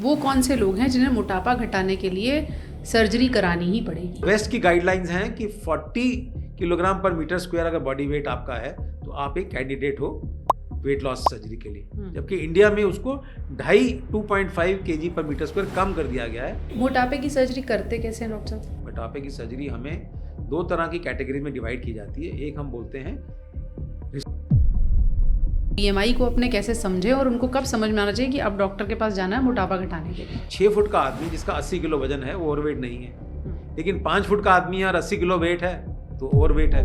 वो कौन से लोग हैं जिन्हें मोटापा घटाने के लिए सर्जरी करानी ही पड़ेगी? वेस्ट की गाइडलाइंस हैं कि 40 किलोग्राम पर मीटर स्क्वायर अगर बॉडी वेट आपका है तो आप एक कैंडिडेट हो वेट लॉस सर्जरी के लिए, जबकि इंडिया में उसको 2.5 केजी पर मीटर स्क्वायर कम कर दिया गया है। मोटापे की सर्जरी करते कैसे हैं डॉक्टर साहब? मोटापे की सर्जरी हमें 2 तरह की कैटेगरी में डिवाइड की जाती है। एक हम बोलते हैं BMI को अपने कैसे समझे और उनको कब समझ में आना चाहिए कि अब डॉक्टर के पास जाना है मोटापा घटाने के लिए? 6 फुट का आदमी जिसका 80 किलो वजन है वो ओवरवेट नहीं है, लेकिन 5 फुट का आदमी है और 80 किलो वेट है तो ओवरवेट है।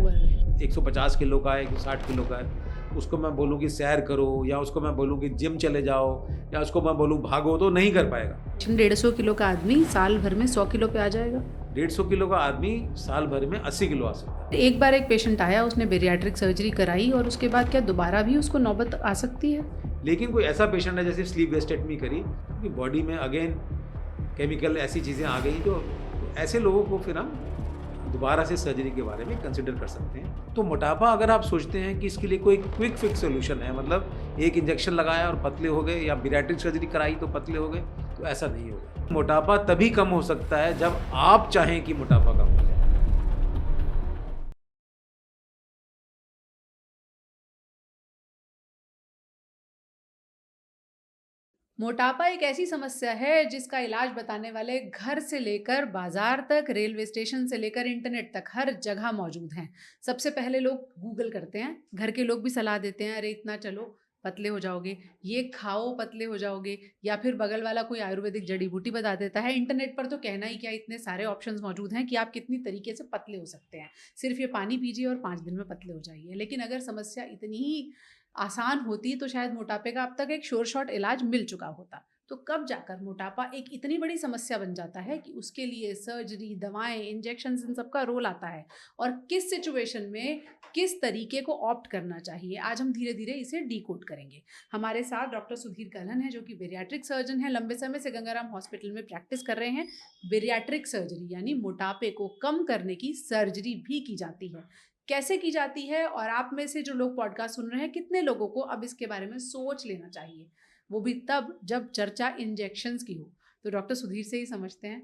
150 किलो का है, 160 किलो का है, उसको मैं बोलूँ कि सैर करो या उसको मैं बोलूँ कि जिम चले जाओ या उसको मैं बोलूँ भागो तो नहीं कर पाएगा। 150 किलो का आदमी साल भर में 100 किलो पे आ जाएगा। 150 किलो का आदमी साल भर में 80 किलो आ सकता है। एक बार एक पेशेंट आया, उसने बेरियाट्रिक सर्जरी कराई और उसके बाद क्या दोबारा भी उसको नौबत आ सकती है? लेकिन कोई ऐसा पेशेंट है जैसे स्लीप वेस्टेक्टमी करी, क्योंकि बॉडी में अगेन केमिकल ऐसी चीज़ें आ गई तो ऐसे लोगों को फिर हम दोबारा से सर्जरी के बारे में कंसिडर कर सकते हैं। तो मोटापा अगर आप सोचते हैं कि इसके लिए कोई क्विक फिक्स सोल्यूशन है, मतलब एक इंजेक्शन लगाया और पतले हो गए या बेरियाट्रिक सर्जरी कराई तो पतले हो गए, तो ऐसा नहीं होगा। मोटापा तभी कम हो सकता है जब आप चाहें कि मोटापा कम हो जाए। मोटापा एक ऐसी समस्या है जिसका इलाज बताने वाले घर से लेकर बाजार तक, रेलवे स्टेशन से लेकर इंटरनेट तक हर जगह मौजूद हैं। सबसे पहले लोग गूगल करते हैं, घर के लोग भी सलाह देते हैं, अरे इतना चलो पतले हो जाओगे, ये खाओ पतले हो जाओगे, या फिर बगल वाला कोई आयुर्वेदिक जड़ी बूटी बता देता है। इंटरनेट पर तो कहना ही क्या, इतने सारे ऑप्शंस मौजूद हैं कि आप कितनी तरीके से पतले हो सकते हैं। सिर्फ ये पानी पीजिए और 5 दिन में पतले हो जाइए। लेकिन अगर समस्या इतनी ही आसान होती तो शायद मोटापे का अब तक एक श्योर शॉट इलाज मिल चुका होता। तो कब जाकर मोटापा एक इतनी बड़ी समस्या बन जाता है कि उसके लिए सर्जरी, दवाएं, इंजेक्शन, इन सबका रोल आता है, और किस सिचुएशन में किस तरीके को ऑप्ट करना चाहिए, आज हम धीरे धीरे इसे डीकोड करेंगे। हमारे साथ डॉक्टर सुधीर कलन है जो कि बेरियाट्रिक सर्जन है, लंबे समय से गंगाराम हॉस्पिटल में प्रैक्टिस कर रहे हैं। बेरियाट्रिक सर्जरी यानी मोटापे को कम करने की सर्जरी भी की जाती है। कैसे की जाती है और आप में से जो लोग पॉडकास्ट सुन रहे हैं, कितने लोगों को अब इसके बारे में सोच लेना चाहिए, वो भी तब जब चर्चा इंजेक्शंस की हो, तो डॉक्टर सुधीर से ही समझते हैं।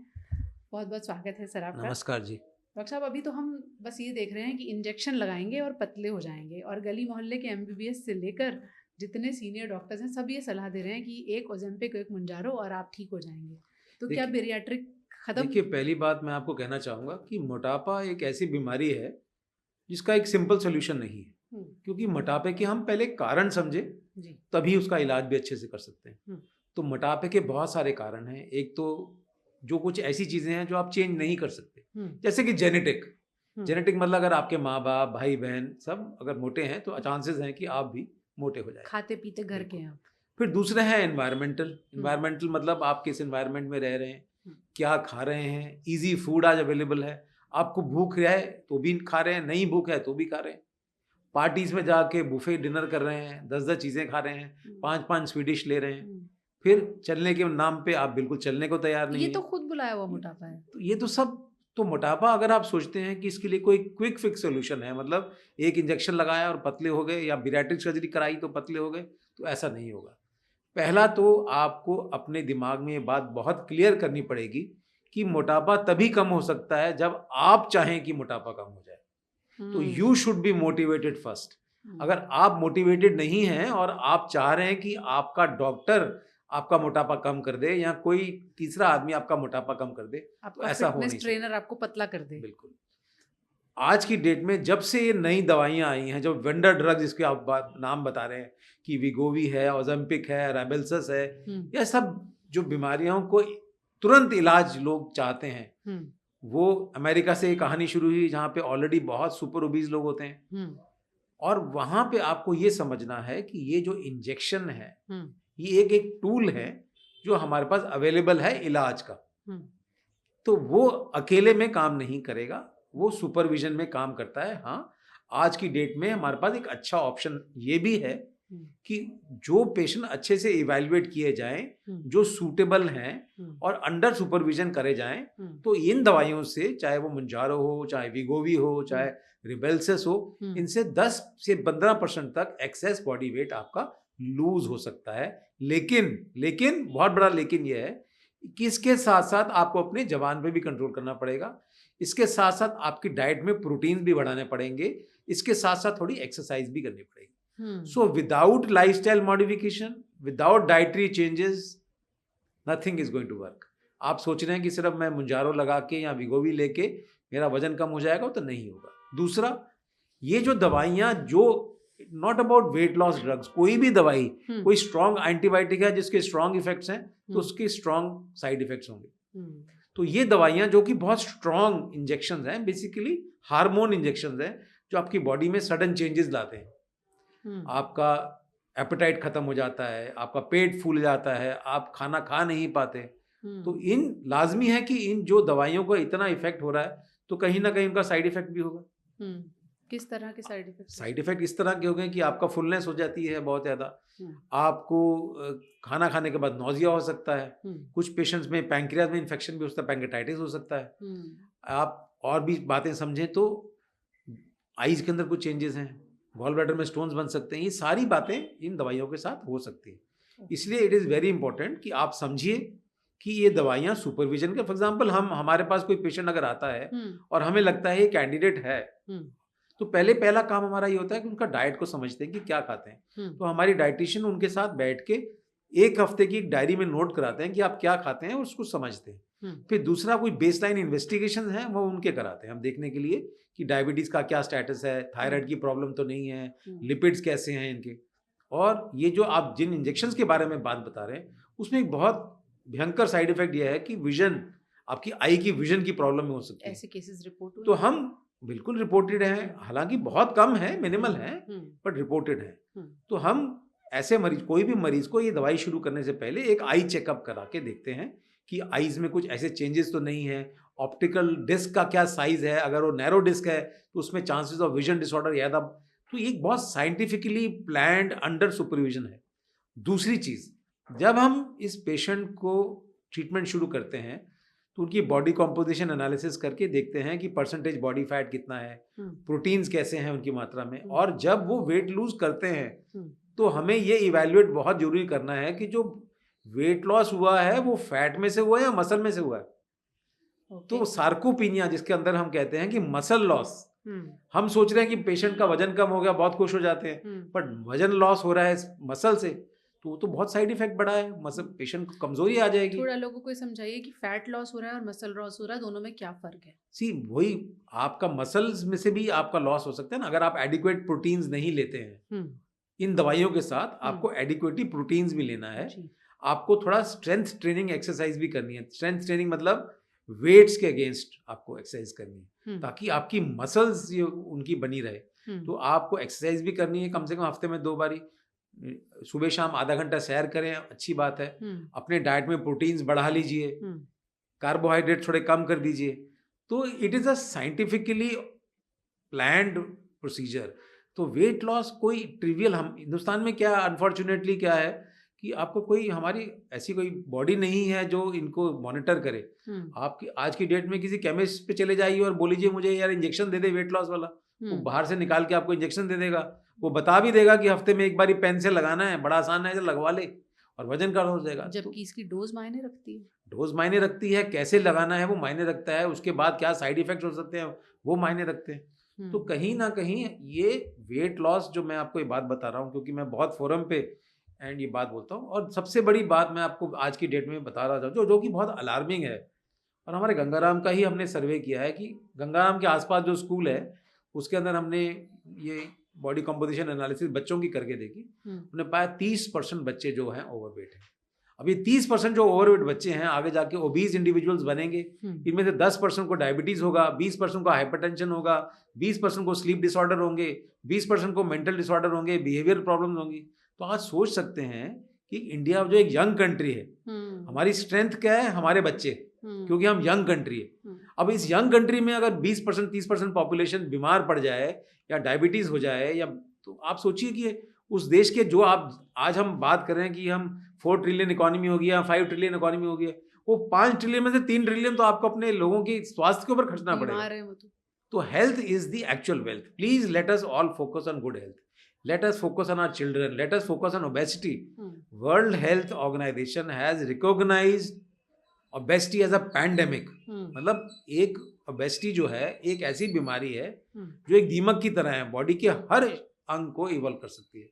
बहुत बहुत स्वागत है सर आपका। नमस्कार जी। डॉक्टर साहब, अभी तो हम बस ये देख रहे हैं कि इंजेक्शन लगाएंगे और पतले हो जाएंगे, और गली मोहल्ले के MBBS से लेकर जितने सीनियर डॉक्टर्स हैं सब ये सलाह दे रहे हैं कि एक ओजेम्पिक, एक मुंजारो और आप ठीक हो जाएंगे। तो क्या बेरियाट्रिक खत्म? देखिए, पहली बात मैं आपको कहना चाहूँगा कि मोटापा एक ऐसी बीमारी है जिसका एक सिंपल सोल्यूशन नहीं है, क्योंकि मोटापे के हम पहले कारण समझे तभी उसका इलाज भी अच्छे से कर सकते हैं। तो मोटापे के बहुत सारे कारण हैं। एक तो जो कुछ ऐसी चीज़ें हैं जो आप चेंज नहीं कर सकते, जैसे कि जेनेटिक मतलब अगर आपके माँ बाप, भाई बहन सब अगर मोटे हैं तो चांसेस हैं कि आप भी मोटे हो जाए। खाते पीते घर के हैं। फिर दूसरे हैं एनवायरमेंटल मतलब आप किस एनवायरमेंट में रह रहे हैं, क्या खा रहे हैं। इजी फूड आज अवेलेबल है, आपको भूख है तो भी खा रहे हैं, नहीं भूख है तो भी खा रहे हैं। पार्टीज में जाके बुफे डिनर कर रहे हैं, 10-10 चीज़ें खा रहे हैं, 5-5 स्वीडिश ले रहे हैं। फिर चलने के नाम पे आप बिल्कुल चलने को तैयार नहीं। ये तो खुद बुलाया हुआ मोटापा है। तो ये तो सब तो मोटापा अगर आप सोचते हैं कि इसके लिए कोई क्विक फिक्स सोल्यूशन है, मतलब एक इंजेक्शन लगाया और पतले हो गए या बेरियाट्रिक सर्जरी कराई तो पतले हो गए, तो ऐसा नहीं होगा। पहला तो आपको अपने दिमाग में ये बात बहुत क्लियर करनी पड़ेगी कि मोटापा तभी कम हो सकता है जब आप चाहें कि मोटापा कम हो जाए। तो you should be motivated first. अगर आप मोटिवेटेड नहीं हैं और आप चाह रहे हैं कि आपका डॉक्टर आपका मोटापा कम कर दे या कोई तीसरा आदमी आपका मोटापा कम कर दे, तो ऐसा हो नहीं सकता। ट्रेनर आपको पतला कर दे। बिल्कुल। आज की डेट में जब से ये नई दवाइयाँ आई हैं, जो वेंडर ड्रग जिसके आप नाम बता रहे हैं कि विगोवी है, ओजेम्पिक है, रेबेल्सस है, यह सब जो बीमारियों को तुरंत इलाज लोग चाहते हैं, वो अमेरिका से एक कहानी शुरू हुई जहाँ पे ऑलरेडी बहुत सुपर ओबीज लोग होते हैं, और वहाँ पे आपको ये समझना है कि ये जो इंजेक्शन है ये एक टूल है जो हमारे पास अवेलेबल है इलाज का। तो वो अकेले में काम नहीं करेगा, वो सुपरविजन में काम करता है। हाँ, आज की डेट में हमारे पास एक अच्छा ऑप्शन ये भी है कि जो पेशेंट अच्छे से इवैल्यूएट किए जाएं, जो सूटेबल हैं और अंडर सुपरविजन करे जाएं, तो इन दवाइयों से, चाहे वो मुंजारो हो, चाहे विगोवी हो, चाहे रिबेल्सिस हो, इनसे 10 से 15% तक एक्सेस बॉडी वेट आपका लूज हो सकता है, लेकिन बहुत बड़ा लेकिन ये है कि इसके साथ साथ आपको अपने जबान पे भी कंट्रोल करना पड़ेगा, इसके साथ साथ आपकी डाइट में प्रोटीन भी बढ़ाने पड़ेंगे, इसके साथ साथ थोड़ी एक्सरसाइज भी करनी पड़ेगी। So without lifestyle modification, without dietary changes, nothing is going to work. आप सोच रहे हैं कि सिर्फ मैं मुंजारो लगा के या विगोवी लेके मेरा वजन कम हो जाएगा, तो नहीं होगा। दूसरा, ये जो दवाइयाँ जो not about weight loss drugs, कोई भी दवाई, कोई स्ट्रॉन्ग एंटीबायोटिक है जिसके स्ट्रॉन्ग इफेक्ट्स हैं, तो उसके स्ट्रॉन्ग साइड इफेक्ट्स होंगे। तो ये दवाइयाँ जो कि बहुत स्ट्रॉन्ग इंजेक्शंस हैं, बेसिकली हार्मोन इंजेक्शंस हैं, जो आपकी बॉडी में सडन चेंजेस लाते हैं। आपका एपेटाइट खत्म हो जाता है, आपका पेट फूल जाता है, आप खाना खा नहीं पाते। तो इन लाजमी है कि इन जो दवाइयों का इतना इफेक्ट हो रहा है, तो कहीं ना कहीं उनका साइड इफेक्ट भी होगा। किस तरह के साइड इफेक्ट? साइड इफेक्ट इस तरह के हो गए कि आपका फुलनेस हो जाती है बहुत ज़्यादा, आपको खाना खाने के बाद नौजिया हो सकता है, कुछ पेशेंट्स में पैंक्रियाज में इन्फेक्शन भी हो सकता है, पैंक्रेटाइटिस हो सकता है। आप और भी बातें समझें तो आईज के अंदर कुछ चेंजेस हैं, गॉल ब्लैडर में स्टोन्स बन सकते हैं। ये सारी बातें इन दवाइयों के साथ हो सकती है। इसलिए इट इज़ वेरी इंपॉर्टेंट कि आप समझिए कि ये दवाइयाँ सुपरविजन के, फॉर एग्जाम्पल हमारे पास कोई पेशेंट अगर आता है और हमें लगता है ये कैंडिडेट है, तो पहला काम हमारा ये होता है कि उनका डाइट को समझते हैं कि क्या खाते हैं। तो हमारी डाइटिशियन उनके साथ बैठ के एक हफ्ते की एक डायरी में नोट कराते हैं कि आप क्या खाते हैं और उसको समझते हैं। फिर दूसरा, कोई बेसलाइन इन्वेस्टिगेशन है वो उनके कराते हैं हम देखने के लिए कि डायबिटीज का क्या स्टेटस है, थायराइड की प्रॉब्लम तो नहीं है, लिपिड्स कैसे हैं इनके। और ये जो आप जिन इंजेक्शंस के बारे में बात बता रहे हैं, उसमें एक बहुत भयंकर साइड इफेक्ट यह है कि विजन, आपकी आई की विजन की प्रॉब्लम हो सकती है। ऐसे केसेस रिपोर्ट हुए? तो हम बिल्कुल रिपोर्टेड हैं, हालांकि बहुत कम है, मिनिमल है, बट रिपोर्टेड है। तो हम ऐसे मरीज, कोई भी मरीज को ये दवाई शुरू करने से पहले एक आई चेकअप करा के देखते हैं कि आईज में कुछ ऐसे चेंजेस तो नहीं है, ऑप्टिकल डिस्क का क्या साइज है, अगर वो नैरो डिस्क है तो उसमें चांसेस ऑफ विजन डिसऑर्डर ज्यादा। तो ये एक बहुत साइंटिफिकली प्लान्ड अंडर सुपरविजन है। दूसरी चीज, जब हम इस पेशेंट को ट्रीटमेंट शुरू करते हैं तो उनकी बॉडी कॉम्पोजिशन एनालिसिस करके देखते हैं कि परसेंटेज बॉडी फैट कितना है, प्रोटीन्स कैसे हैं उनकी मात्रा में। और जब वो वेट लूज करते हैं तो हमें ये इवैल्यूएट बहुत जरूरी करना है कि जो वेट लॉस हुआ है वो फैट में से हुआ है या मसल में से हुआ है। तो सार्कोपीनिया, जिसके अंदर हम कहते हैं कि मसल लॉस, हम सोच रहे हैं कि पेशेंट का वजन कम हो गया, बहुत खुश हो जाते हैं, बट वजन लॉस हो रहा है मसल से, तो बहुत साइड इफेक्ट बड़ा है, मतलब पेशेंट को कमजोरी आ जाएगी। थोड़ा लोगों को समझाइए कि फैट लॉस हो रहा है और मसल लॉस हो रहा है, दोनों में क्या फर्क है? वही आपका मसल्स में से भी आपका लॉस हो सकता है ना, अगर आप एडिक्वेट प्रोटीन्स नहीं लेते हैं। इन दवाइयों के साथ आपको एडिक्वेटली प्रोटीन्स भी लेना है, आपको थोड़ा स्ट्रेंथ ट्रेनिंग एक्सरसाइज भी करनी है। स्ट्रेंथ ट्रेनिंग मतलब वेट्स के अगेंस्ट आपको एक्सरसाइज करनी है ताकि आपकी मसल्स उनकी बनी रहे। तो आपको एक्सरसाइज भी करनी है, कम से कम हफ्ते में 2 बारी, सुबह शाम आधा घंटा सैर करें, अच्छी बात है। अपने डाइट में प्रोटीन्स बढ़ा लीजिए, कार्बोहाइड्रेट थोड़े कम कर दीजिए। तो it is a scientifically planned procedure. तो वेट लॉस कोई ट्रिवियल, हम हिंदुस्तान में क्या अनफॉर्चुनेटली क्या है कि आपको कोई, हमारी ऐसी कोई बॉडी नहीं है जो इनको मॉनिटर करे। आपकी आज की डेट में किसी केमिस्ट पे चले जाइए और बोलीजिए मुझे यार इंजेक्शन दे दे वेट लॉस वाला, वो बाहर से निकाल के आपको इंजेक्शन दे देगा। वो बता भी देगा कि हफ्ते में एक बारी पेन से लगाना है, बड़ा आसान है, लगवा ले और वजन कम हो जाएगा। जबकि इसकी डोज मायने रखती है। डोज मायने रखती है, कैसे लगाना है वो मायने रखता है, उसके बाद क्या साइड इफेक्ट हो सकते हैं वो मायने रखते हैं। तो कहीं ना कहीं ये वेट लॉस, जो मैं आपको ये बात बता रहा हूँ क्योंकि मैं बहुत फोरम पे एंड ये बात बोलता हूँ, और सबसे बड़ी बात मैं आपको आज की डेट में बता रहा था जो कि बहुत अलार्मिंग है, और हमारे गंगाराम का ही हमने सर्वे किया है कि गंगाराम के आसपास जो स्कूल है उसके अंदर हमने ये बॉडी कंपोजिशन एनालिसिस बच्चों की करके देखी। हमने पाया 30% बच्चे जो हैं ओवरवेट हैं। अब ये 30% जो ओवरवेट बच्चे हैं आगे जाके ओबीज इंडिविजुअल्स बनेंगे। इनमें से 10% को डायबिटीज होगा, 20% को हाइपरटेंशन होगा, 20% को स्लीप डिसऑर्डर होंगे, 20% को मेंटल डिसऑर्डर होंगे, बिहेवियर प्रॉब्लम्स होंगी। तो आज सोच सकते हैं कि इंडिया जो एक यंग कंट्री है, हमारी स्ट्रेंथ क्या है, हमारे बच्चे, क्योंकि हम यंग कंट्री है। अब इस यंग कंट्री में अगर 20% 30% पॉपुलेशन बीमार पड़ जाए या डायबिटीज हो जाए, या तो आप सोचिए कि उस देश के जो आप आज हम बात कर रहे हैं कि हम 4 ट्रिलियन इकोनॉमी हो गया, 5 ट्रिलियन इकोनॉमी हो गया, वो 5 ट्रिलियन में से 3 ट्रिलियन तो आपको अपने लोगों की स्वास्थ्य के ऊपर खर्चना पड़ेगा। तो health is the actual wealth. Please let us all focus on good health. Let us focus on our children. Let us focus on obesity. World Health Organization has recognized obesity as a pandemic. मतलब एक obesity जो है एक ऐसी बीमारी है जो एक दीमक की तरह है, बॉडी के हर अंग को इवॉल्व कर सकती है।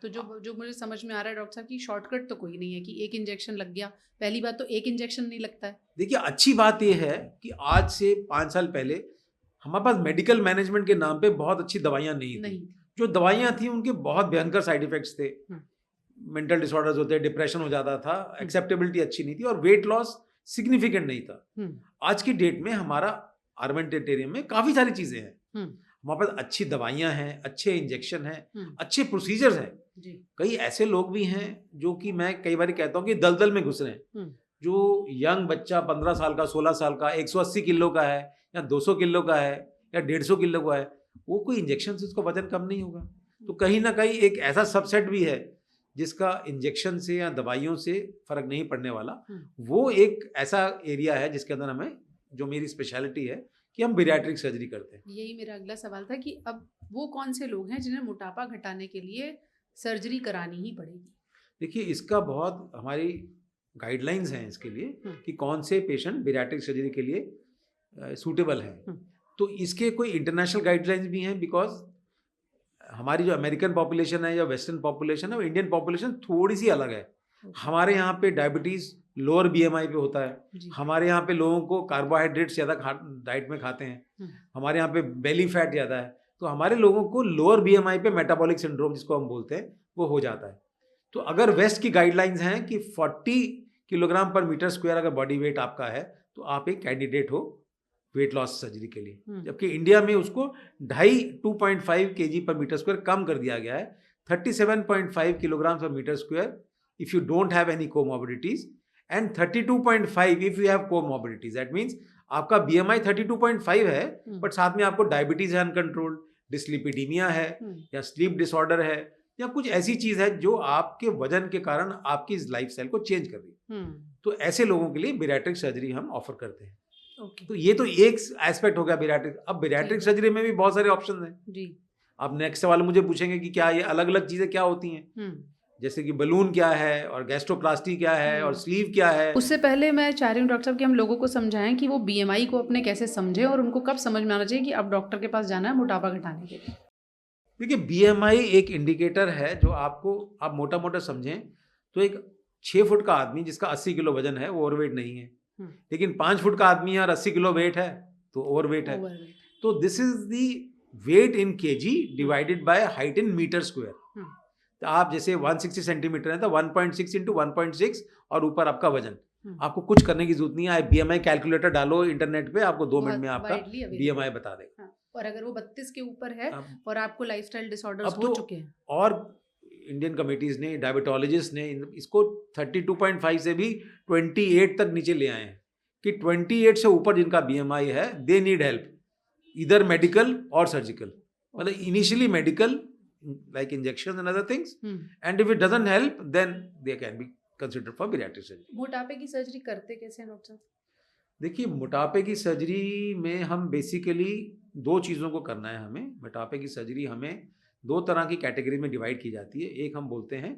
तो जो मुझे समझ में आ रहा है डॉक्टर साहब की शॉर्टकट तो कोई नहीं है कि एक इंजेक्शन लग गया। पहली बात तो एक इंजेक्शन नहीं लगता है। देखिए, अच्छी बात यह है कि आज से 5 साल पहले हमारे पास मेडिकल मैनेजमेंट के नाम पे बहुत अच्छी दवाइयां नहीं थी। जो दवाइयां थी उनके बहुत भयंकर साइड इफेक्ट्स थे, मेंटल डिसऑर्डर्स होते, डिप्रेशन हो जाता था, एक्सेप्टेबिलिटी अच्छी नहीं थी और वेट लॉस सिग्निफिकेंट नहीं था। आज की डेट में हमारा आर्मेंटेरियम में काफी सारी चीजें हैं, हमारे पास अच्छी दवाइयां हैं, अच्छे इंजेक्शन हैं, अच्छे प्रोसीजर्स हैं। कई ऐसे लोग भी हैं जो कि मैं कई बार कहता हूँ कि दलदल में घुस रहे हैं। जो यंग बच्चा 15 साल का, 16 साल का, 180 किलो का है या 200 किलो का है या 150 किलो का है, वो कोई इंजेक्शन से उसका वजन कम नहीं होगा। तो कहीं ना कहीं एक ऐसा सबसेट भी है जिसका इंजेक्शन से या दवाइयों से फर्क नहीं पड़ने वाला। वो एक ऐसा एरिया है जिसके अंदर हमें, जो मेरी स्पेशलिटी है, कि हम बैरिएट्रिक सर्जरी करते हैं। यही मेरा अगला सवाल था कि अब वो कौन से लोग हैं जिन्हें मोटापा घटाने के लिए सर्जरी करानी ही पड़ेगी? देखिए, इसका बहुत हमारी गाइडलाइंस हैं इसके लिए कि कौन से पेशेंट बैरिएट्रिक सर्जरी के लिए सूटेबल हैं। तो इसके कोई इंटरनेशनल गाइडलाइंस भी हैं, बिकॉज हमारी जो अमेरिकन पॉपुलेशन है या वेस्टर्न पॉपुलेशन है, वो इंडियन पॉपुलेशन थोड़ी सी अलग है। हमारे यहाँ पे डायबिटीज लोअर बीएमआई पे होता है। हमारे यहाँ पे लोगों को कार्बोहाइड्रेट्स ज़्यादा डाइट में खाते हैं। हमारे यहाँ पे बेली फैट ज़्यादा है, तो हमारे लोगों को लोअर बीएमआई पे मेटाबॉलिक सिंड्रोम जिसको हम बोलते हैं वो हो जाता है। तो अगर वेस्ट की गाइडलाइंस हैं कि 40 किलोग्राम पर मीटर स्क्वायर अगर बॉडी वेट आपका है तो आप एक कैंडिडेट हो वेट लॉस सर्जरी के लिए, जबकि इंडिया में उसको 2.5 केजी पर मीटर स्क्वायर कम कर दिया गया है, 37.5 किलोग्राम पर metre square if you don't have any comorbidities and 32.5 if you have comorbidities. That means आपका बीएमआई 32.5 है बट साथ में आपको डायबिटीज है अनकंट्रोल्ड, डिस्लिपिडीमिया है या स्लीप डिसऑर्डर है या कुछ ऐसी चीज है जो आपके वजन के कारण आपकी लाइफस्टाइल को चेंज कर रही है। तो ऐसे लोगों के लिए बैरिएट्रिक सर्जरी हम ऑफर करते हैं। तो ये तो एक एस्पेक्ट हो गया बैरिएट्रिक। अब बैरिएट्रिक सर्जरी में भी बहुत सारे ऑप्शन हैं जी। आप नेक्स्ट सवाल मुझे पूछेंगे कि क्या ये अलग अलग चीजें क्या होती हैं, जैसे कि बलून क्या है और गैस्ट्रोप्लास्टी क्या है और स्लीव क्या है। उससे पहले मैं चाह रही हूँ डॉक्टर साहब कि हम लोगों को समझाएं कि वो बीएमआई को अपने कैसे समझें और उनको कब समझ में आना चाहिए कि अब डॉक्टर के पास जाना है मोटापा घटाने के लिए। देखिए, बीएमआई एक इंडिकेटर है जो आपको, आप मोटा मोटा समझें तो एक 6 फुट का आदमी जिसका 80 किलो वजन है वो ओवरवेट नहीं है, लेकिन 5 फुट का आदमी और 80 किलो वेट है तो ओवरवेट है। तो this is the weight in kg divided by height in metre square. तो आप जैसे 160 सेंटीमीटर है तो 1.6 इंटू 1.6 और ऊपर आपका वजन। आपको कुछ करने की जरूरत नहीं है, आप बीएमआई कैलकुलेटर डालो इंटरनेट पे, आपको 2 मिनट में आपका बीएमआई बता देगा। और अगर वो 32 के ऊपर है और आपको लाइफस्टाइल डिसऑर्डर्स हो चुके हैं, और इंडियन कमिटीज ने, डायबिटोलॉजिस्ट ने इसको 32.5 से भी 28 तक नीचे ले आए हैं कि 28 से ऊपर जिनका बीएमआई है दे नीड हेल्प, इधर मेडिकल और सर्जिकल। मतलब initially medical like injections and other things, and if it doesn't help then they can be considered for bariatric surgery। मोटापे की सर्जरी करते कैसे हैं डॉक्टर? देखिए, मोटापे की सर्जरी में हम बेसिकली 2 चीज़ों को करना है हमें। मोटापे की सर्जरी हमें 2 तरह की कैटेगरी में डिवाइड की जाती है। एक हम बोलते हैं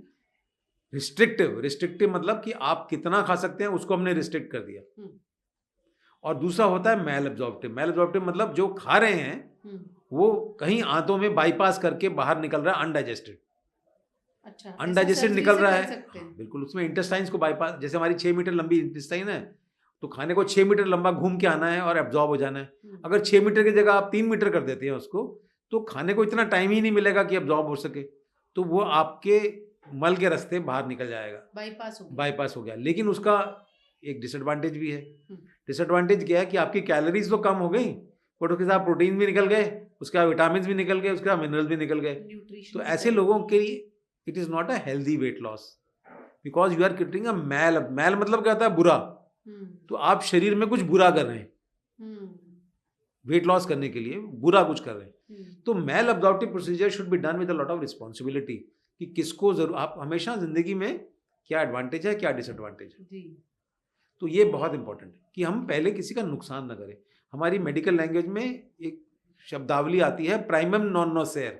रिस्ट्रिक्टिव मतलब कि आप कितना खा सकते हैं उसको हमने रिस्ट्रिक्ट कर दिया, और दूसरा होता है मैल एब्जॉर्प्टिव मतलब जो खा रहे हैं वो कहीं आंतों में बाईपास करके बाहर निकल रहा है अनडाइजेस्टेड। अच्छा, अनडाइजेस्टेड निकल रहा है, बिल्कुल। उसमें इंटेस्टाइन्स को बाईपास, जैसे हमारी 6 मीटर लंबी इंटेस्टाइन है तो खाने को 6 मीटर लंबा घूम के आना है और एब्जॉर्ब हो जाना है। अगर 6 मीटर की जगह आप 3 मीटर कर देते हैं उसको तो खाने को इतना टाइम ही नहीं मिलेगा कि एब्जॉर्ब हो सके, तो वो आपके मल के रास्ते बाहर निकल जाएगा, बाईपास हो गया। लेकिन उसका एक डिसएडवांटेज भी है। डिसएडवांटेज क्या है कि आपकी कैलोरीज तो कम हो गई बट उसके साथ प्रोटीन भी निकल गए, उसके बाद विटामिन भी निकल गए, उसके बाद मिनरल्स भी निकल गए। तो ऐसे लोगों के लिए it is not a healthy weight loss because you are creating a mal मतलब क्या होता है? बुरा। तो आप शरीर में कुछ बुरा कर रहे हैं, वेट लॉस करने के लिए बुरा कुछ कर रहे हैं। तो malabsorptive procedure should be done with a lot of responsibility कि किसको जरूर, आप हमेशा जिंदगी में क्या एडवांटेज है क्या डिसएडवांटेज है। तो ये बहुत इंपॉर्टेंट है कि हम पहले किसी का नुकसान न करें। हमारी मेडिकल लैंग्वेज में एक शब्दावली आती है प्राइमम नॉन नोसेयर,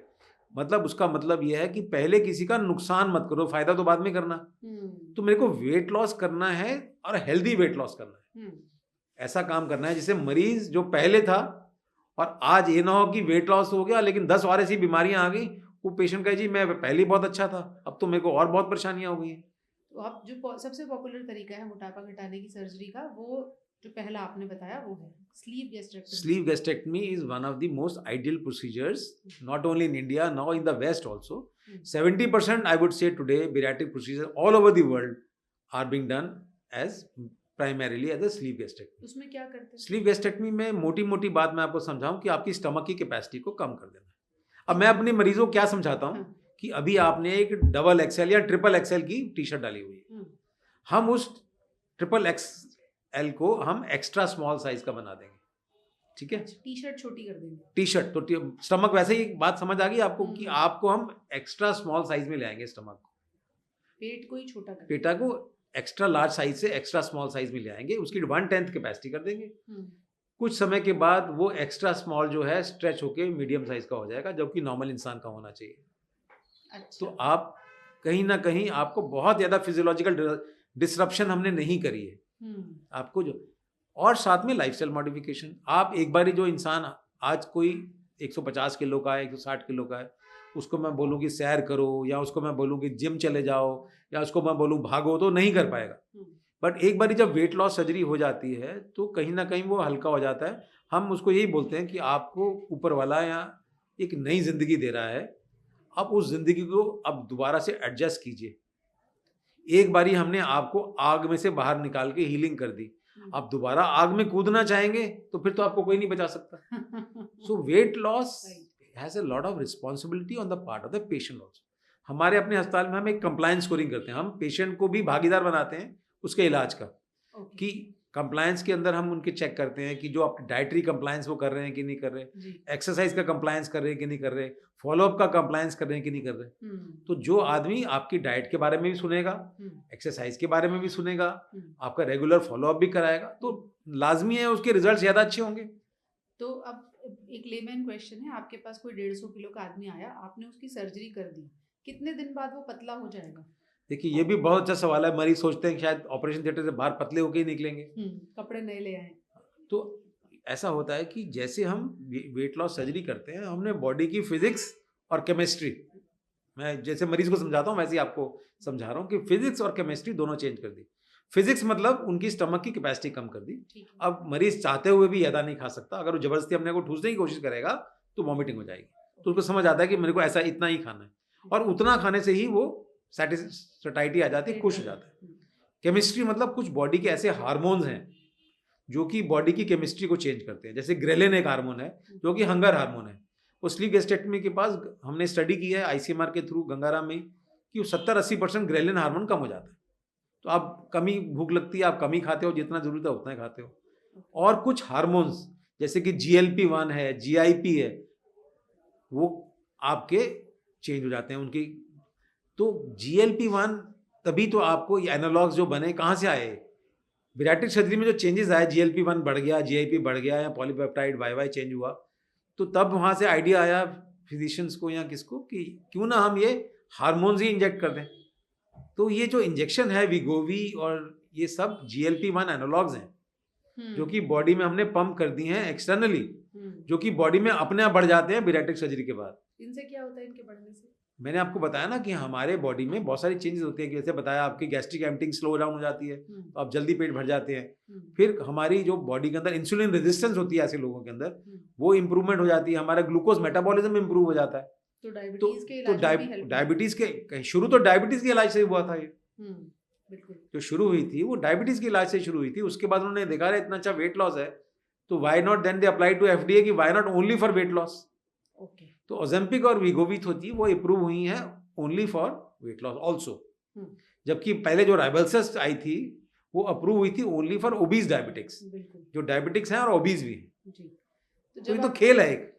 मतलब उसका मतलब यह है कि पहले किसी का नुकसान मत करो, फायदा तो बाद में करना। तो मेरे को वेट लॉस करना है और हेल्दी वेट लॉस करना है। ऐसा काम करना है जिससे मरीज जो पहले था, और आज ये ना हो कि वेट लॉस हो गया लेकिन 10 और ऐसी बीमारियां आ गई, वो पेशेंट कहे जी मैं पहले ही बहुत अच्छा था, अब तो मेरे को और बहुत परेशानियां हो गई हैं। तो आप जो सबसे पॉपुलर तरीका है मोटापा घटाने की सर्जरी का, वो जो पहला आपने बताया वो है sleeve gastrectomy. Sleeve gastrectomy is one of the most ideal procedures, not only in India, now in the West also. 70% I would say today bariatric procedures all over the world are being done as primarily as a sleeve gastrectomy. उसमें क्या करते हैं? Sleeve gastrectomy में मोटी मोटी बात मैं आपको समझाऊं कि आपकी स्टमक की कैपेसिटी को कम कर देना। अब मैं अपने मरीजों को क्या समझाता हूं कि अभी आपने एक डबल एक्सएल या ट्रिपल एक्सएल की टी शर्ट डाली हुई है, हम उस ट्रिपल एक्सएल को हम एक्स्ट्रा स्मॉल साइज का बना देंगे, ठीक है? टी शर्ट छोटी कर देंगे। टी शर्ट तो स्टमक वैसे ही बात समझ आ गई आपको कि आपको हम एक्स्ट्रा स्मॉल साइज में ले आएंगे स्टमक को, पेट को ही छोटा कर पेटा को एक्स्ट्रा लार्ज साइज से एक्स्ट्रा स्मॉल साइज में ले आएंगे, उसकी 1/10 कैपेसिटी कर देंगे। कुछ समय के बाद वो एक्स्ट्रा स्मॉल जो है स्ट्रेच होके मीडियम साइज का हो जाएगा, जबकि नॉर्मल इंसान का होना चाहिए। अच्छा। तो आप कहीं ना कहीं आपको बहुत ज्यादा फिजियोलॉजिकल डिसरप्शन हमने नहीं करी है आपको जो, और साथ में लाइफस्टाइल मॉडिफिकेशन। आप एक बार जो इंसान आज कोई 150 किलो का है, 160 किलो का है, उसको मैं बोलूँ कि सैर करो, या उसको मैं बोलूँ कि जिम चले जाओ, या उसको मैं बोलूँ भागो, तो नहीं कर पाएगा। बट एक बार जब वेट लॉस सर्जरी हो जाती है तो कहीं ना कहीं वो हल्का हो जाता है। हम उसको यही बोलते हैं कि आपको ऊपर वाला या एक नई जिंदगी दे रहा है, आप उस जिंदगी को अब दोबारा से एडजस्ट कीजिए। एक बारी हमने आपको आग में से बाहर निकाल के हीलिंग कर दी, आप दोबारा आग में कूदना चाहेंगे तो फिर तो आपको कोई नहीं बचा सकता। So weight loss has a lot of responsibility on the part of the patient also. हमारे अपने अस्पताल में हम एक कंप्लायंस स्कोरिंग करते हैं, हम पेशेंट को भी भागीदार बनाते हैं उसके इलाज का, कि कंप्लायंस के अंदर हम उनके चेक करते हैं कि जो आप डाइटरी कंप्लायंस वो कर रहे हैं कि नहीं कर रहे, एक्सरसाइज का कंप्लायंस कर रहे हैं कि नहीं कर रहे, फॉलोअप का कंप्लायंस कर रहे हैं कि नहीं कर रहे। तो जो आदमी आपकी डाइट के बारे में भी सुनेगा, एक्सरसाइज के बारे में भी सुनेगा, आपका रेगुलर फॉलोअप भी कराएगा, तो लाजमी है उसके रिजल्ट ज्यादा अच्छे होंगे। तो अब एक लेमैन क्वेश्चन है, आपके पास कोई 150 किलो का आदमी आया, आपने उसकी सर्जरी कर दी, कितने दिन बाद वो पतला हो जाएगा? देखिए ये भी बहुत अच्छा सवाल है। मरीज सोचते हैं शायद ऑपरेशन थिएटर से बाहर पतले होके ही निकलेंगे, कपड़े नए ले आए। तो ऐसा होता है कि जैसे हम वेट लॉस सर्जरी करते हैं, हमने बॉडी की फिजिक्स और केमिस्ट्री, मैं जैसे मरीज को समझाता हूँ वैसे ही आपको समझा रहा हूँ कि फिजिक्स और केमिस्ट्री दोनों चेंज कर दी। फिजिक्स मतलब उनकी स्टमक की कैपेसिटी कम कर दी। अब मरीज चाहते हुए भी ज़्यादा नहीं खा सकता, अगर वो जबरदस्ती अपने को ठूसने की कोशिश करेगा तो वॉमिटिंग हो जाएगी। तो उसको समझ आता है कि मेरे को ऐसा इतना ही खाना है, और उतना खाने से ही वो सैटिस्फाइटी आ जाती है, खुश हो जाता है। केमिस्ट्री मतलब कुछ बॉडी के ऐसे हार्मोन्स हैं जो कि बॉडी की केमिस्ट्री को चेंज करते हैं। जैसे ग्रेलिन एक हार्मोन है जो कि हंगर हार्मोन है। वो स्लीप गैस्ट्रेक्टमी के पास हमने स्टडी की है आईसीएमआर के थ्रू गंगाराम में, कि 70-80% ग्रेलिन हार्मोन कम हो जाता है। तो आप कमी भूख लगती है, आप कमी खाते हो, जितना जरूरत है उतना ही खाते हो। और कुछ हार्मोन्स जैसे कि GLP-1 है, GIP है, वो आपके चेंज हो जाते हैं उनकी। तो GLP-1 तभी तो आपको ये एनालॉग्स जो बने कहाँ से आए, बैरिएट्रिक सर्जरी में जो चेंजेस आए, GLP-1 बढ़ गया, GIP बढ़ गया, या पॉलीपेप्टाइड YY चेंज हुआ, तो तब वहाँ से आइडिया आया फिजिशियंस को या किसको कि क्यों ना हम ये हार्मोन्स ही इंजेक्ट कर दें। तो ये जो इंजेक्शन है वीगोवी और ये सब GLP-1 एनालॉग्स हैं जो कि बॉडी में हमने पंप कर दी हैं एक्सटर्नली, जो कि बॉडी में अपने आप बढ़ जाते हैं बैरिएट्रिक सर्जरी के बाद। इनसे क्या होता है, इनके बढ़ने से? मैंने आपको बताया ना कि हमारे बॉडी में बहुत सारी चेंजेस होती है, कि जैसे बताया आपकी गैस्ट्रिक एम्पटिंग स्लो डाउन हो जाती है, तो आप जल्दी पेट भर जाते हैं। फिर हमारी जो बॉडी के अंदर इंसुलिन रेजिस्टेंस होती है ऐसे लोगों के अंदर, वो इंप्रूवमेंट हो जाती है, हमारा ग्लूकोज मेटाबॉलिज्म इंप्रूव हो जाता है। तो डायबिटीज के शुरू तो डायबिटीज के इलाज से हुआ था ये, बिल्कुल जो शुरू हुई थी वो डायबिटीज के इलाज से शुरू हुई थी। उसके बाद उन्होंने देखा रहा इतना अच्छा वेट लॉस है, तो why not then they apply to FDA कि why not only for weight loss. तो ओजेम्पिक और वीगोवी थी वो अप्रूव हुई हैं only for weight loss also, जबकि पहले जो राइबल्सस आई थी वो अप्रूव हुई थी ओनली फॉर ओबीज डायबिटिक्स, जो डायबिटिक्स हैं और ओबीज भी हैं। तो ये तो खेल है एक।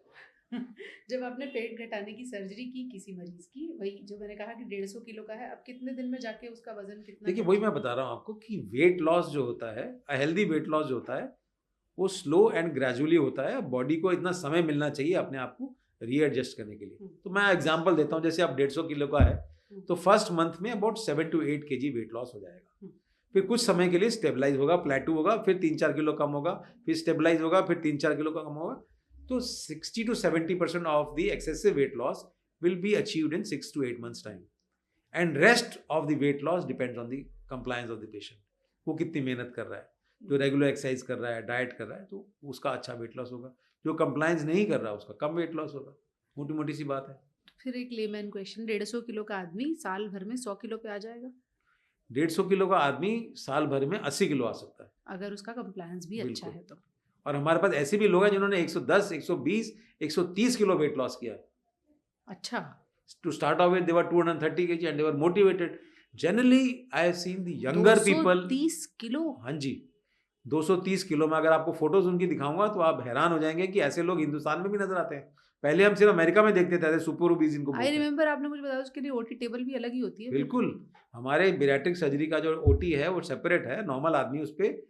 जब आपने पेट घटाने की सर्जरी की किसी मरीज की, वही जो मैंने कहा कि 150 किलो का है, अब कितने दिन में जाके उसका वजन कितना? देखिए वही मैं बता रहा हूँ आपको कि वेट लॉस जो होता है, हेल्दी वेट लॉस जो होता है, वो स्लो एंड ग्रेजुअली होता है। बॉडी को इतना समय मिलना चाहिए अपने आप को रीएडजस्ट करने के लिए। तो मैं एग्जांपल देता हूँ, जैसे आप 150 किलो का है तो फर्स्ट मंथ में about 7 to 8 kg weight loss हो जाएगा। फिर कुछ समय के लिए स्टेबलाइज होगा, प्लेटू होगा, फिर 3-4 किलो कम होगा, फिर स्टेबलाइज होगा, फिर 3-4 किलो कम होगा। तो 60 to 70% of the excessive weight loss will be achieved in 6 to 8 months time, and rest of the weight loss depends on the compliance of the patient. वो कितनी मेहनत कर रहा है, जो रेगुलर एक्सरसाइज कर रहा है, डाइट कर रहा है, तो उसका अच्छा वेट लॉस होगा। जो कंप्लायंस नहीं कर रहा उसका कम वेट लॉस होगा। मोटी मोटी सी बात है। फिर एक लेमैन क्वेश्चन, 150 किलो का आदमी साल भर में 100 किलो पे आ जाएगा? 150 किलो का आदमी साल भर में 80 किलो आ सकता है, अगर उसका कंप्लायंस भी अच्छा है तो। और हमारे पास ऐसे भी लोग हैं जिन्होंने 110, 120, 130 किलो वेट लॉस किया। अच्छा। To start off with, they were 230 kg and they were motivated. Generally, I have seen the younger people. 230 kilo? हाँ जी, 230 किलो में अगर आपको फोटोज उनकी दिखाऊंगा तो आप हैरान हो जाएंगे कि ऐसे लोग हिंदुस्तान में भी नजर आते हैं। पहले हम सिर्फ अमेरिका में देखते थे सुपर ओबीज इनको बोलते हैं। आई रिमेम्बर आपने मुझे बताया उसके लिए ओटी टेबल भी अलग ही होती है। बिल्कुल, हमारे बैरिएट्रिक सर्जरी का जो ओटी है वो सेपरेट है। नॉर्मल आदमी उस पर,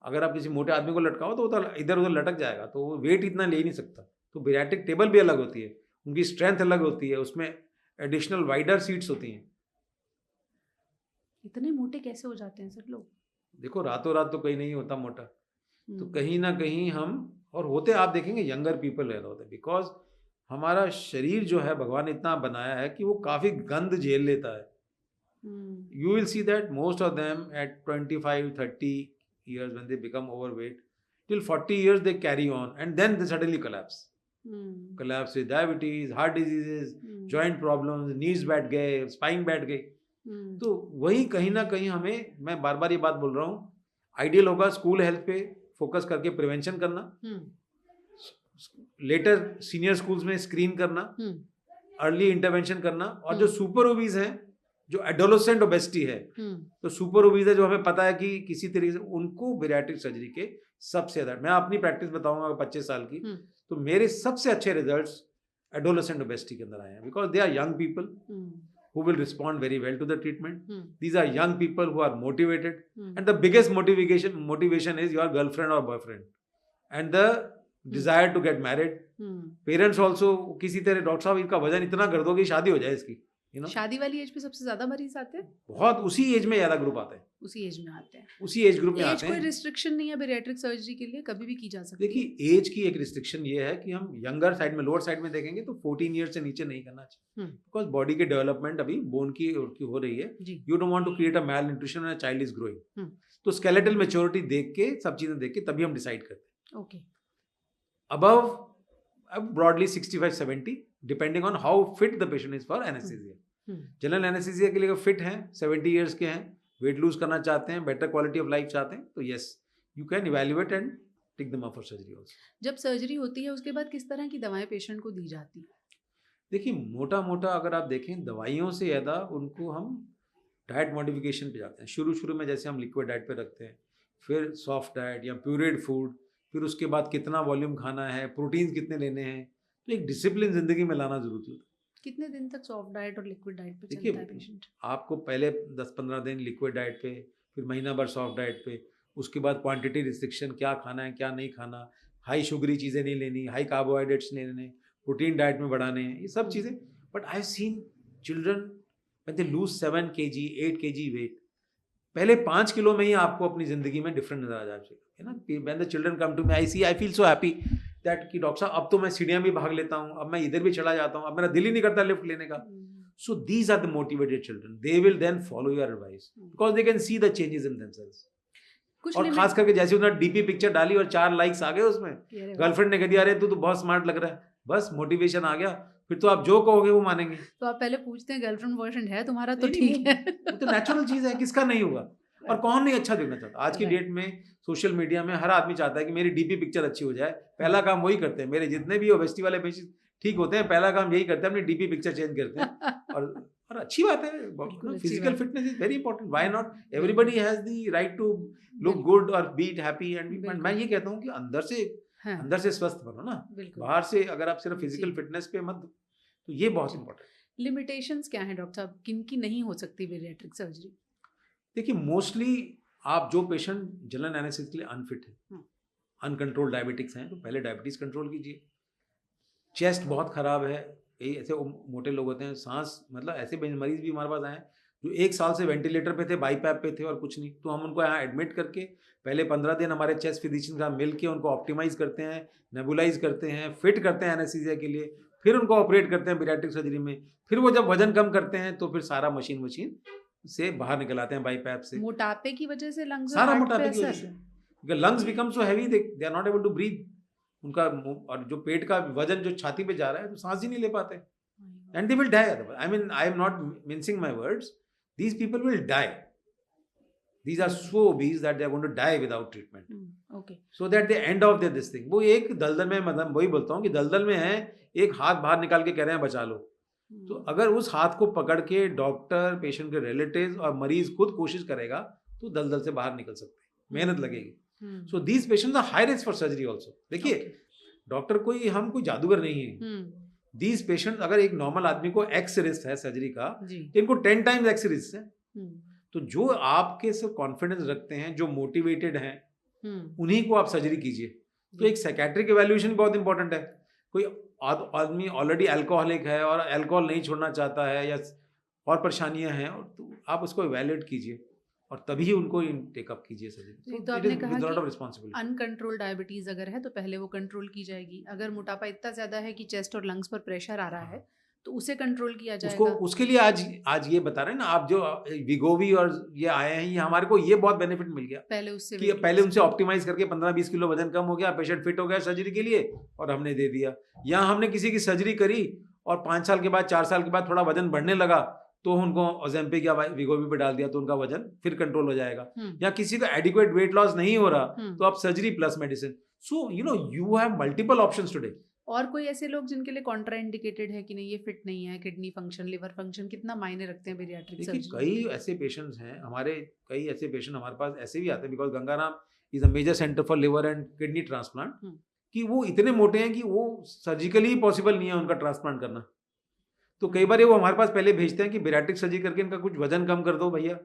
अगर आप किसी मोटे आदमी को लटकाओ तो वो इधर उधर लटक जाएगा, तो वो वेट इतना ले नहीं सकता। तो बैरिएट्रिक टेबल भी अलग होती है, उनकी स्ट्रेंथ अलग होती है, उसमें एडिशनल वाइडर सीट्स होती हैं। इतने मोटे कैसे हो जाते हैं सर लोग? देखो, रातों रात तो कहीं नहीं होता मोटा, तो कहीं ना कहीं हम, और होते आप देखेंगे यंगर पीपल ज्यादा होते हैं, बिकॉज हमारा शरीर जो है भगवान ने इतना बनाया है कि वो काफी गंद झेल लेता है। You will see that most of them at 25-30 years when they become overweight, till 40 years they carry on and then they suddenly collapse. Collapse with diabetes, heart diseases, joint problems, knees बैठ गए, spine बैठ गई। तो वही कहीं ना कहीं हमें, मैं बार बार ये बात बोल रहा हूँ, आइडियल होगा स्कूल हेल्थ पे फोकस करके प्रिवेंशन करना, लेटर सीनियर स्कूल्स में स्क्रीन करना, अर्ली इंटरवेंशन करना, और जो सुपर ओबीज हैं, जो एडोलेसेंट ओबेसिटी है, तो सुपर ओबीज है जो हमें पता है कि किसी तरीके से उनको बैरिएट्रिक सर्जरी के सबसे ज्यादा, मैं अपनी प्रैक्टिस बताऊंगा 25 साल की, तो मेरे सबसे अच्छे रिजल्ट्स एडोलेसेंट ओबेसिटी के अंदर आए हैं, because they are young people who will respond very well to the treatment. These are young people who are motivated, and the biggest motivation is your girlfriend or boyfriend, and the desire to get married. Parents also, किसी तरह doctor साहब इनका वजन इतना कर दो कि शादी हो जाए इसकी, you know? शादी वाली एज पे सबसे ज्यादा मरीज आते हैं? बहुत, उसी एज में ज्यादा ग्रुप आते हैं, उसी एज में आते हैं, उसी एज ग्रुप में आते हैं। कोई रिस्ट्रिक्शन नहीं है बैरिएट्रिक सर्जरी के लिए, कभी भी की जा सकती है? देखिए, एज की एक रिस्ट्रिक्शन ये है कि हम यंगर साइड में, लोअर साइड में देखेंगे तो 14 ईयर से नीचे नहीं करना चाहिए, बिकॉज बॉडी की डेवलपमेंट अभी बोन की हो रही है। You don't want to create a malnutrition when a child is growing. तो स्केलेटल मैच्योरिटी देख के, सब चीजें देख के तभी हम डिसाइड करते हैं। Okay. Above broadly 65-70 depending on how fit the patient is for anaesthesia. General anaesthesia के लिए फिट हैं, 70 ईयर्स के हैं, वेट लूज करना चाहते हैं, बेटर क्वालिटी ऑफ लाइफ चाहते हैं, तो yes, you can evaluate and take them up for surgery also. जब सर्जरी होती है उसके बाद किस तरह की दवाएं पेशेंट को दी जाती है? देखिए, मोटा मोटा अगर आप देखें, दवाइयों से ज़्यादा उनको हम डाइट मॉडिफिकेशन पे जाते हैं। शुरू में जैसे हम लिक्विड डाइट पे रखते हैं, फिर सॉफ्ट डाइट या प्यूरेड फूड, फिर उसके बाद कितना वॉल्यूम खाना है, प्रोटीन्स कितने लेने हैं, तो एक डिसिप्लिन जिंदगी में लाना जरूरी होता है। कितने दिन तक सॉफ्ट डाइट और लिक्विड डाइट पे चलता है पेशेंट? आपको पहले 10-15 दिन लिक्विड डाइट पे, फिर महीना भर सॉफ्ट डाइट पे, उसके बाद क्वांटिटी रिस्ट्रिक्शन, क्या खाना है क्या नहीं खाना, हाई शुगरी चीज़ें नहीं लेनी, हाई कार्बोहाइड्रेट्स नहीं लेने, प्रोटीन डाइट में बढ़ाने हैं, ये सब चीज़ें। But I have seen children when they lose 7 kg 8 kg weight, पहले 5 किलो में ही आपको अपनी जिंदगी में डिफरेंट नजर आ जाएगा ना। When the children come to me, I feel so happy that कि डॉक्टर साहब अब तो मैं सीढ़ियां भी भाग लेता हूँ, अब मैं इधर भी चला जाता हूँ, अब मेरा दिल ही नहीं करता लिफ्ट लेने का। So these are the motivated children, they will then follow your advice because they can see the changes in themselves. और खास करके जैसे उन्होंने डीपी पिक्चर डाली और 4 लाइक्स आ गए उसमें, गर्लफ्रेंड ने कह दिया अरे तू तो बहुत स्मार्ट लग रहा है, बस मोटिवेशन आ गया, फिर तो आप जो कहोगे वो मानेंगे। तो आप पहले पूछते हैं गर्लफ्रेंड बॉयफ्रेंड है तुम्हारा तो ठीक है, वो तो नेचुरल चीज है, किसका नहीं होगा, और कौन नहीं अच्छा देखना चाहता। आज की डेट में सोशल मीडिया में हर आदमी चाहता है कि मेरी डीपी पिक्चर अच्छी हो जाए, पहला काम वही करते हैं। मेरे जितने भी ओबेसिटी वाले पेशेंट ठीक होते हैं, पहला काम यही करते हैं, अपनी डीपी पिक्चर चेंज करते हैं। और अच्छी बात है, physical fitness is very important, why not, everybody has the right to look good और बी हैप्पी एंड मैं ये कहता हूँ कि अंदर से स्वस्थ बनो ना, बाहर से अगर आप सिर्फ फिजिकल फिटनेस पे मत, तो ये बहुत इंपॉर्टेंट। लिमिटेशंस क्या हैं डॉक्टर साहब, किन की नहीं हो सकती बैरिएट्रिक सर्जरी? देखिए, मोस्टली आप जो पेशेंट जनरल एनेस्थीसिया के लिए अनफिट है, अनकंट्रोल्ड डायबिटिक्स हैं, तो पहले डायबिटीज कंट्रोल कीजिए। चेस्ट बहुत ख़राब है, यही ऐसे मोटे लोग होते हैं, सांस मतलब ऐसे मरीज़ भी हमारे पास आए हैं जो 1 साल से वेंटिलेटर पे थे, बाईपैप पे थे और कुछ नहीं। तो हम उनको यहाँ एडमिट करके पहले 15 दिन हमारे चेस्ट फिजिशियन के साथ मिल के उनको ऑप्टिमाइज़ करते हैं, नेबुलाइज़ करते हैं, फिट करते हैं एनेस्थीसिया के लिए, फिर उनको ऑपरेट करते हैं बैरिएट्रिक सर्जरी में। फिर वो जब वज़न कम करते हैं तो फिर सारा मशीन से बाहर निकल आते हैं बाईपैप से। मोटापे की वजह से लंग्स और सारा हार्ट पे मोटापे की वजह असर? से। Because lungs become so heavy they are not able to breathe. उनका और जो पेट का वज़न जो छाती पे जा रहा है तो सांस ही नहीं ले पाते। And they will die otherwise. I mean, I am not mincing my words. These people will die. These are so obese that they are going to die without treatment. Okay. So that the end of this thing. वो एक दलदल में, मतलब वही बोलता हूँ कि दलदल में है, एक हाथ बाहर निकाल के कह रहे हैं बचा लो। तो अगर उस हाथ को पकड़ के डॉक्टर, पेशेंट के रिलेटिव्स और मरीज खुद कोशिश करेगा तो दलदल से बाहर निकल सकते हैं, मेहनत लगेगी। So these patients are high risk for surgery also. देखिए, डॉक्टर हम कोई जादूगर नहीं है। दीज पेशेंट, अगर एक नॉर्मल आदमी को एक्स रिस्क है सर्जरी का, इनको 10 टाइम्स एक्स रिस्क है। तो जो आपके से कॉन्फिडेंस रखते हैं, जो मोटिवेटेड हैं, उन्हीं को आप सर्जरी कीजिए। तो एक साइकेट्रिक इवैल्यूएशन बहुत इंपॉर्टेंट है। कोई आदमी ऑलरेडी अल्कोहलिक है और अल्कोहल नहीं छोड़ना चाहता है या और परेशानियां हैं, तो आप उसको इवैल्यूएट कीजिए और तभी उनको टेकअप कीजिए सर्जरी। तो आपने कहा कि अनकंट्रोल डायबिटीज अगर है तो पहले वो कंट्रोल की जाएगी। अगर मोटापा इतना ज्यादा है कि चेस्ट और लंग्स पर प्रेशर आ रहा है तो उसे कंट्रोल किया जाएगा। उसके लिए आज ये बता रहे हैं ना आप, जो विगोवी और ये आए हैं, ये हमारे को ये बहुत बेनिफिट मिल गया पहले उनसे ऑप्टिमाइज करके 15-20 किलो वजन कम हो गया, पेशेंट फिट हो गया सर्जरी के लिए और हमने दे दिया। या हमने किसी की सर्जरी करी और 5 साल के बाद 4 साल के बाद थोड़ा वजन बढ़ने लगा तो उनको ओजेम्पिक या विगोवी पे डाल दिया तो उनका वजन फिर कंट्रोल हो जाएगा। या किसी का एडिक्वेट वेट लॉस नहीं हो रहा तो आप surgery plus medicine. So you have multiple options today. और कोई ऐसे लोग जिनके लिए कॉन्ट्रा इंडिकेटेड है कि नहीं, ये फिट नहीं है, किडनी फंक्शन, लिवर फंक्शन कितना मायने रखते हैं बैरिएट्रिक सर्जरी? कई ऐसे पेशेंट्स हैं हमारे, कई ऐसे पेशेंट हमारे पास ऐसे भी आते हैं, because Gangaram is a major centre for liver and kidney transplant, कि वो इतने मोटे हैं कि वो सर्जिकली पॉसिबल नहीं है उनका ट्रांसप्लांट करना। तो कई बार वो हमारे पास पहले भेजते हैं कि बैरिएट्रिक सर्जरी करके इनका कुछ वजन कम कर दो भैया,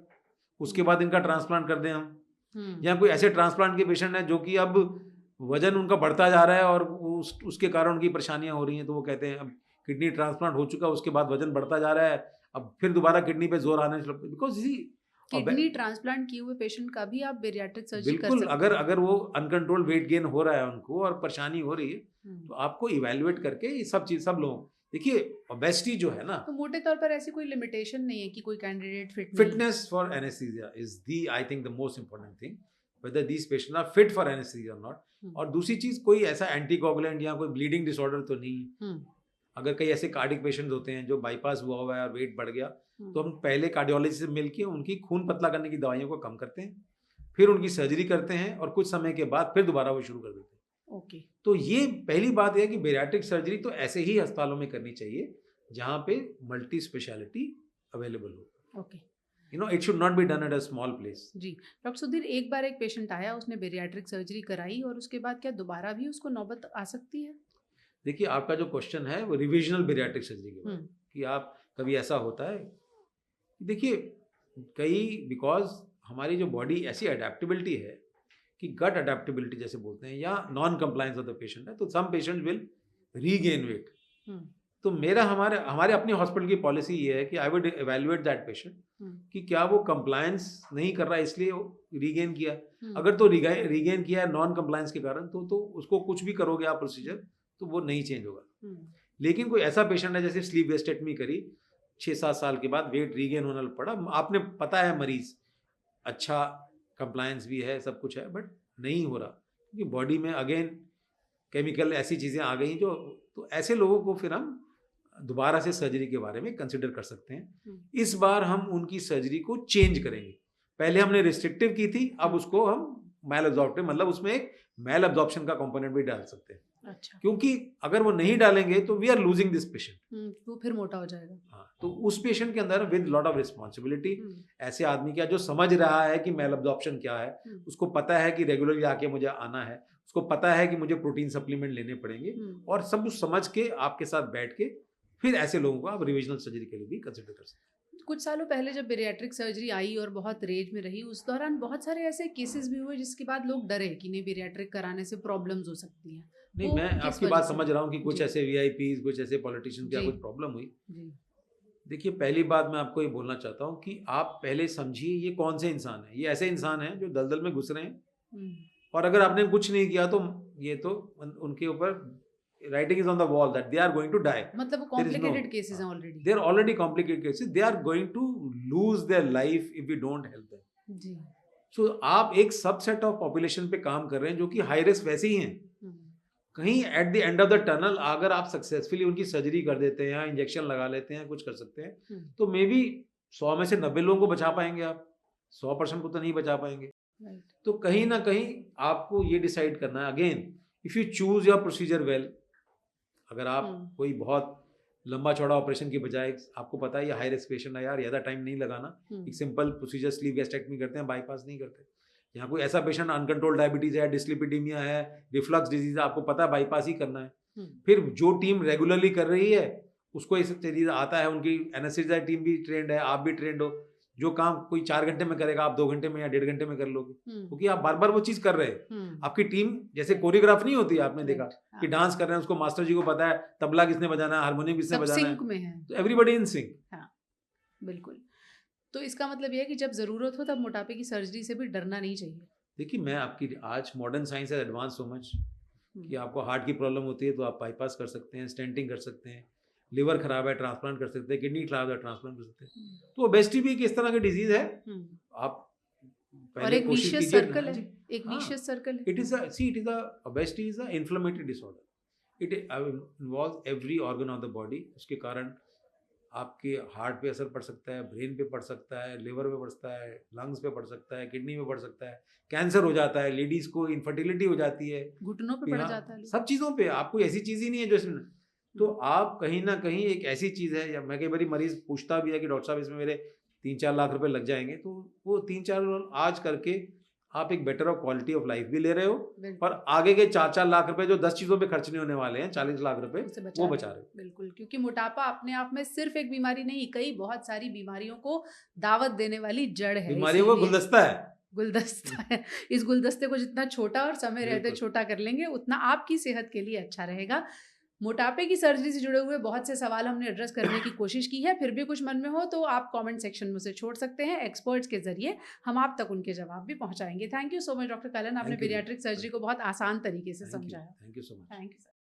उसके बाद इनका ट्रांसप्लांट कर दें हम। या कोई ऐसे ट्रांसप्लांट के पेशेंट है जो कि अब वजन उनका बढ़ता जा रहा है और उसके कारण उनकी परेशानियां हो रही हैं, तो वो कहते हैं अब किडनी ट्रांसप्लांट हो चुका, उसके बाद वजन बढ़ता जा रहा है, अब फिर दोबारा किडनी पे जोर आने लगता है। बिकॉज किडनी ट्रांसप्लांट किए हुए पेशेंट का भी आप बैरिएट्रिक सर्जरी कर सकते हैं। बिल्कुल, अगर वो अनकंट्रोल वेट गेन हो रहा है उनको और परेशानी हो रही है तो आपको इवैल्यूएट करके ये सब लोग, देखिए ओबेसिटी जो है ना, तो मोटे तौर पर ऐसी कोई लिमिटेशन नहीं है कि कोई candidate fitness for anaesthesia is the, I think the most important thing, whether these patients are fit for anesthesia or not। और दूसरी चीज, कोई ऐसा एंटीकोगुलेंट या कोई ब्लीडिंग डिसऑर्डर तो नहीं है। अगर कई ऐसे कार्डिक पेशेंट्स होते हैं जो बाईपास हुआ है और वेट बढ़ गया, तो हम पहले कार्डियोलॉजिस्ट से मिलके उनकी खून पतला करने की दवाइयों को कम करते हैं, फिर उनकी सर्जरी करते हैं और कुछ समय के बाद फिर दोबारा वो शुरू कर देते हैं। ओके। तो ये पहली बात है कि बैरिएट्रिक सर्जरी तो ऐसे ही अस्पतालों में करनी चाहिए जहाँ पे मल्टी स्पेशलिटी अवेलेबल हो। Okay. it should not be done at a small place। जी डॉक्टर सुधीर, एक बार एक पेशेंट आया, उसने बैरिएट्रिक सर्जरी कराई और उसके बाद क्या दोबारा भी उसको नौबत आ सकती है? देखिए, आपका जो क्वेश्चन है वो रिविजनल बैरिएट्रिक सर्जरी के बारे में, कि आप कभी ऐसा होता है, देखिए बिकॉज हमारी जो बॉडी ऐसी अडेप्टेबिलिटी है कि गट अडेप्टेबिलिटी जैसे बोलते हैं, या non compliance of the patient है, तो some patient will regain weight. तो हमारे अपनी हॉस्पिटल की पॉलिसी ये है कि I would evaluate that patient कि क्या वो कंप्लायंस नहीं कर रहा है इसलिए रीगेन किया। अगर तो रीगेन किया है नॉन कंप्लायंस के कारण, तो उसको कुछ भी करोगे आप प्रोसीजर तो वो नहीं चेंज होगा। लेकिन कोई ऐसा पेशेंट है जैसे स्लीप वेस्टेक्टमी करी, 6-7 साल के बाद वेट रीगेन होने पड़ा, आपने पता है मरीज अच्छा कंप्लायंस भी है, सब कुछ है, बट नहीं हो रहा क्योंकि बॉडी में अगेन केमिकल ऐसी चीज़ें आ गई जो, तो ऐसे लोगों को फिर हम दोबारा से सर्जरी के बारे में कंसिडर कर सकते हैं। इस बार हम उनकी सर्जरी को चेंज करेंगे। पहले हमने रिस्ट्रिक्टिव की थी, अब उसको हम मैल एब्जॉर्प्टिव, मतलब उसमें एक मैल एब्जॉर्प्शन का कंपोनेंट भी डाल सकते हैं। अच्छा। क्योंकि अगर वो नहीं डालेंगे तो we are losing this patient, वो फिर मोटा हो जाएगा। हाँ, तो उस पेशेंट के अंदर विद लॉट ऑफ रिस्पॉन्सिबिलिटी, ऐसे आदमी का जो समझ रहा है कि मैल एब्जॉर्प्शन क्या है, उसको पता है कि रेगुलरली आके मुझे आना है, उसको पता है कि मुझे प्रोटीन सप्लीमेंट लेने पड़ेंगे, और सब कुछ समझ के आपके साथ बैठ के फिर ऐसे लोगों को आप रिविजनल सर्जरी के लिए भी कंसिडर कर सकते हैं। कुछ सालों पहले जब बेरियाट्रिक सर्जरी आई और बहुत रेज में रही, उस दौरान बहुत सारे ऐसे केसेस भी हुए जिसके बाद लोग डरे कि नहीं, बेरियाट्रिक कराने से प्रॉब्लम्स हो सकती हैं। नहीं, वो मैं किस आपकी वजह बात से समझ हुआ? रहा हूँ कि कुछ जी, ऐसे वीआईपीज, कुछ ऐसे पॉलिटिशियंस क्या जी, कुछ प्रॉब्लम हुई। जी। देखिए, पहली बात मैं आपको ये बोलना चाहता हूँ कि आप पहले समझिए ये कौन से इंसान है। ये ऐसे इंसान हैं जो दलदल में घुस रहे हैं, हुँ, और अगर आपने कुछ नहीं किया तो ये तो उनके ऊपर writing is on the wall that they are going to die. मतलब वो there is no, complicated cases हैं already. They are already complicated cases, they are going to lose their life if we don't help them. जी। So आप एक subset of population पे काम कर रहे हैं जो कि हाई रिस्क वैसे ही हैं। हुँ, कहीं at the end of the tunnel अगर आप सक्सेसफुली उनकी सर्जरी कर देते हैं या इंजेक्शन लगा लेते हैं, कुछ कर सकते हैं, हुँ, तो मे बी 100 में से 90 लोगों को बचा पाएंगे आप, 100% को तो नहीं बचा पाएंगे। राइट। तो कहीं ना कहीं आपको ये डिसाइड करना है, again if you choose your procedure well. अगर आप हुँ, कोई बहुत लंबा चौड़ा ऑपरेशन की बजाय, आपको पता है ये हाई रिस्क पेशेंट है यार, ज़्यादा टाइम नहीं लगाना, हुँ, एक सिंपल प्रोसीजर स्लीव गैस्ट्रेक्टमी करते हैं, बाईपास नहीं करते। यहाँ कोई ऐसा पेशेंट अनकंट्रोल डायबिटीज है, डिस्लिपिडीमिया है, रिफ्लक्स डिजीज है, आपको पता है बाईपास ही करना है। हुँ, फिर जो टीम रेगुलरली कर रही है उसको इस चीज आता है, उनकी एनेस्थीसिया टीम भी ट्रेंड है, आप भी ट्रेंड हो। जो काम कोई 4 घंटे में करेगा आप 2 घंटे में या 1.5 घंटे में कर लोगे, हुँ, क्योंकि आप बार बार वो चीज कर रहे हैं। हुँ, आपकी टीम जैसे कोरियोग्राफ नहीं होती, आपने देखा राइट, कि हाँ, डांस कर रहे हैं, उसको मास्टर जी को पता है तबला किसने बजाना है, हारमोनियम किसने सब बजाना है, सिंक में है। तो एवरीबॉडी इन सिंक। हाँ, बिल्कुल। तो इसका मतलब ये है कि जब ज़रूरत हो तब मोटापे की सर्जरी से भी डरना नहीं चाहिए। देखिए, मैं आपकी आज मॉडर्न साइंस है एडवांस सो मच हुँ, कि आपको हार्ट की प्रॉब्लम होती है तो आप बाईपास कर सकते हैं, स्टेंटिंग कर सकते हैं, लिवर खराब है ट्रांसप्लांट कर सकते हैं, किडनी खराब है ट्रांसप्लांट कर सकते हैं। हुँ, तो ओबेसिटी भी एक इस तरह की डिजीज है, हुँ। आप और पहले एक कोशिश विशियस कीजिए। सर्कल हाँ है, जी, एक हाँ, विशियस सर्कल है। It is it is obesity is a inflammatory disorder. It involve every organ of the body. उसके कारण आपके हार्ट पे असर पड़ सकता है, ब्रेन पे पड़ सकता है, लिवर पे पड़ सकता है, लंग्स पे पड़ सकता है, किडनी में पड़ सकता है, कैंसर हो जाता है, लेडीज को इनफर्टिलिटी हो जाती है। घुटनों पे तो पड़ यहाँ जाता है लोग। सब चीज़ों पे आपको ऐसी चीज़ ही नहीं है जो इसमें, तो हुँ, आप कहीं ना कहीं एक ऐसी चीज़ है, या मैं कई बार मरीज पूछता भी है कि डॉक्टर साहब इसमें मेरे 3-4 लाख रुपए लग जाएंगे, तो वो 3-4 आज करके आप एक better of quality of life भी ले रहे हो, बिल्कुल, और आगे के 4-4 लाख रुपए जो 10 चीज़ों पे खर्च नहीं होने वाले हैं, 40 लाख रुपए, उसे बचा वो रहे बचा हैं। रहे हो। बिल्कुल, क्योंकि मोटापा अपने आप में सिर्फ़ एक बीमारी नहीं, कई बहुत सारी बीमारियों को दावत देने वाली जड़ है, बीमारियों का इसीलिए गुलदस्ता है। गुलदस्ता है। इस गुलदस्ते को जितना छोटा और समय रहते बिल्कुल। छोटा कर लेंगे, उतना आपकी सेहत के लिए अच्छा रहेगा। मोटापे की सर्जरी से जुड़े हुए बहुत से सवाल हमने एड्रेस करने की कोशिश की है, फिर भी कुछ मन में हो तो आप कमेंट सेक्शन में उसे छोड़ सकते हैं। एक्सपर्ट्स के ज़रिए हम आप तक उनके जवाब भी पहुँचाएँगे। Thank you so much doctor Kalan, आपने थैंक यू जी, बेरियाट्रिक सर्जरी को बहुत आसान तरीके से समझाया। Thank you so much. Thank you sir.